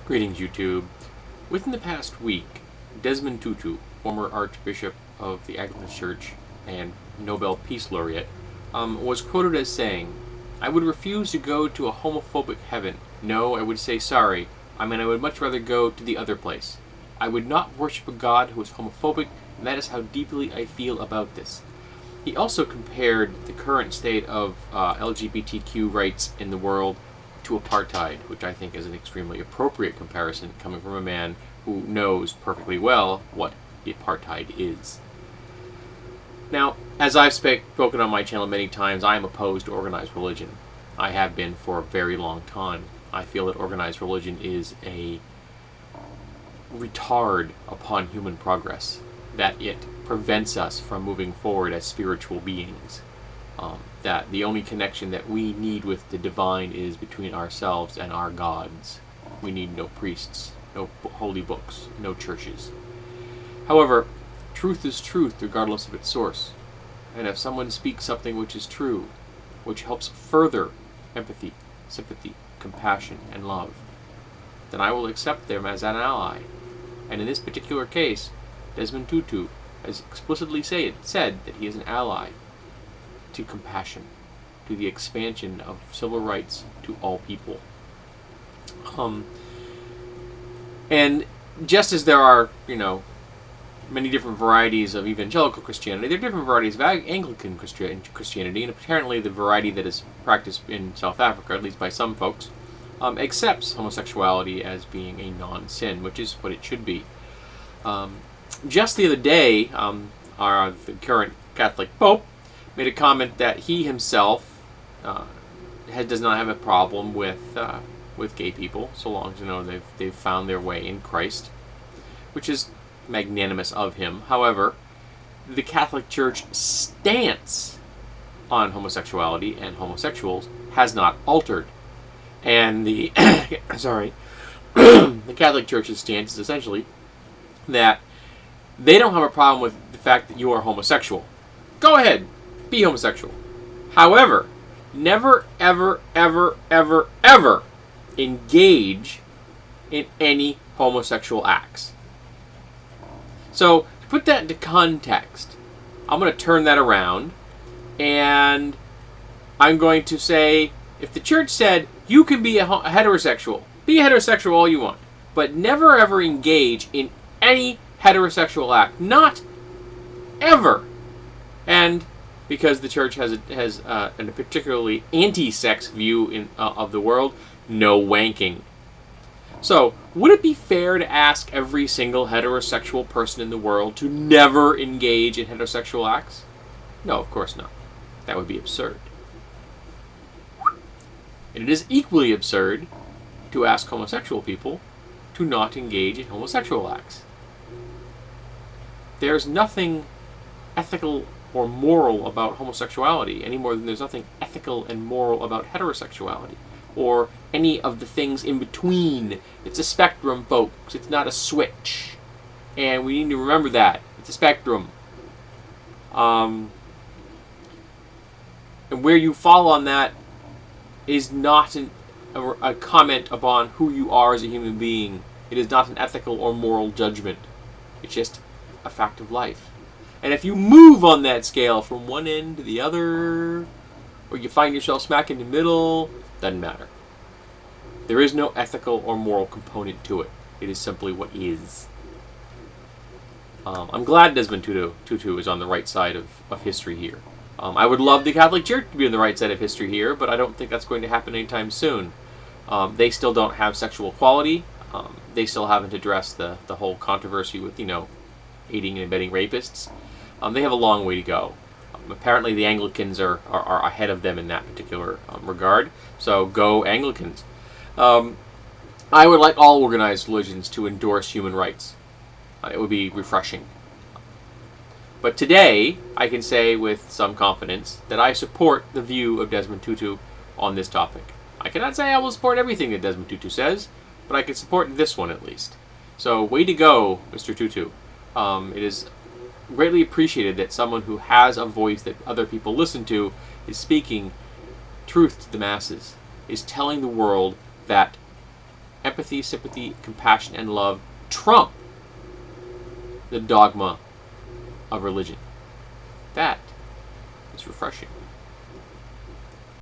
Greetings, YouTube. Within the past week, Desmond Tutu, former Archbishop of the Anglican Church and Nobel Peace Laureate, was quoted as saying, "I would refuse to go to a homophobic heaven. No, I would say sorry. I would much rather go to the other place. I would not worship a God who is homophobic, and that is how deeply I feel about this." He also compared the current state of LGBTQ rights in the world to apartheid, which I think is an extremely appropriate comparison coming from a man who knows perfectly well what apartheid is. Now, as I've spoken on my channel many times, I am opposed to organized religion. I have been for a very long time. I feel that organized religion is a retard upon human progress, that it prevents us from moving forward as spiritual beings. That the only connection that we need with the divine is between ourselves and our gods. We need no priests, no holy books, no churches. However, truth is truth regardless of its source. And if someone speaks something which is true, which helps further empathy, sympathy, compassion, and love, then I will accept them as an ally. And in this particular case, Desmond Tutu has explicitly said that he is an ally to compassion, to the expansion of civil rights to all people. And just as there are, many different varieties of evangelical Christianity, there are different varieties of Anglican Christianity, and apparently the variety that is practiced in South Africa, at least by some folks, accepts homosexuality as being a non-sin, which is what it should be. Just the other day, the current Catholic Pope made a comment that he himself does not have a problem with gay people, so long as they've found their way in Christ, which is magnanimous of him. However, the Catholic Church stance on homosexuality and homosexuals has not altered, and the the Catholic Church's stance is essentially that they don't have a problem with the fact that you are homosexual. Go ahead, be homosexual. However, never, ever, ever, ever, ever engage in any homosexual acts. So, to put that into context, I'm going to turn that around, and I'm going to say, if the church said, you can be a heterosexual, be a heterosexual all you want, but never ever engage in any heterosexual act. Not ever. And because the church has a particularly anti-sex view of the world, no wanking. So, would it be fair to ask every single heterosexual person in the world to never engage in heterosexual acts? No, of course not. That would be absurd. And it is equally absurd to ask homosexual people to not engage in homosexual acts. There's nothing ethical or moral about homosexuality any more than there's nothing ethical and moral about heterosexuality or any of the things in between. It's a spectrum, folks. It's not a switch. And we need to remember that. It's a spectrum. And where you fall on that is not a comment upon who you are as a human being. It is not an ethical or moral judgment. It's just a fact of life. And if you move on that scale from one end to the other, or you find yourself smack in the middle, doesn't matter. There is no ethical or moral component to it. It is simply what is. I'm glad Desmond Tutu is on the right side of history here. I would love the Catholic Church to be on the right side of history here, but I don't think that's going to happen anytime soon. They still don't have sexual equality. They still haven't addressed the whole controversy with, aiding and abetting rapists. They have a long way to go. Apparently the Anglicans are ahead of them in that particular regard. So go Anglicans. I would like all organized religions to endorse human rights. It would be refreshing. But today, I can say with some confidence that I support the view of Desmond Tutu on this topic. I cannot say I will support everything that Desmond Tutu says, but I can support this one at least. So, way to go, Mr. Tutu. It is greatly appreciated that someone who has a voice that other people listen to is speaking truth to the masses, is telling the world that empathy, sympathy, compassion, and love trump the dogma of religion. That is refreshing.